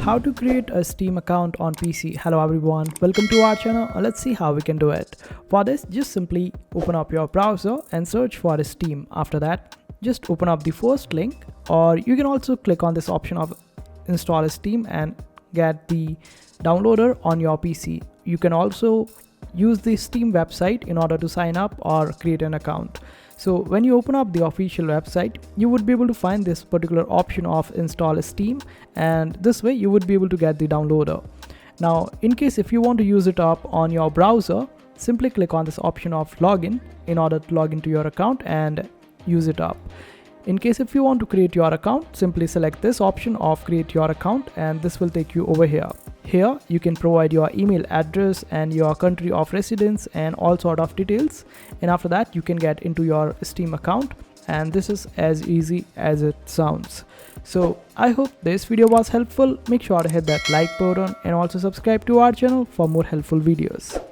How to create a Steam account on PC. Hello everyone, welcome to our channel. Let's see how we can do it. For this, just simply open up your browser and search for Steam. After that, just open up the first link, or you can also click on this option of install Steam and get the downloader on your PC. You can also use the Steam website in order to sign up or create an account. So when you open up the official website, you would be able to find this particular option of install Steam, and this way you would be able to get the downloader. Now, in case if you want to use it up on your browser, simply click on this option of login in order to log into your account and use it up. In case if you want to create your account, simply select this option of create your account, and this will take you over here. Here you can provide your email address and your country of residence and all sort of details, and after that you can get into your Steam account, and this is as easy as it sounds. So I hope this video was helpful. Make sure to hit that like button and also subscribe to our channel for more helpful videos.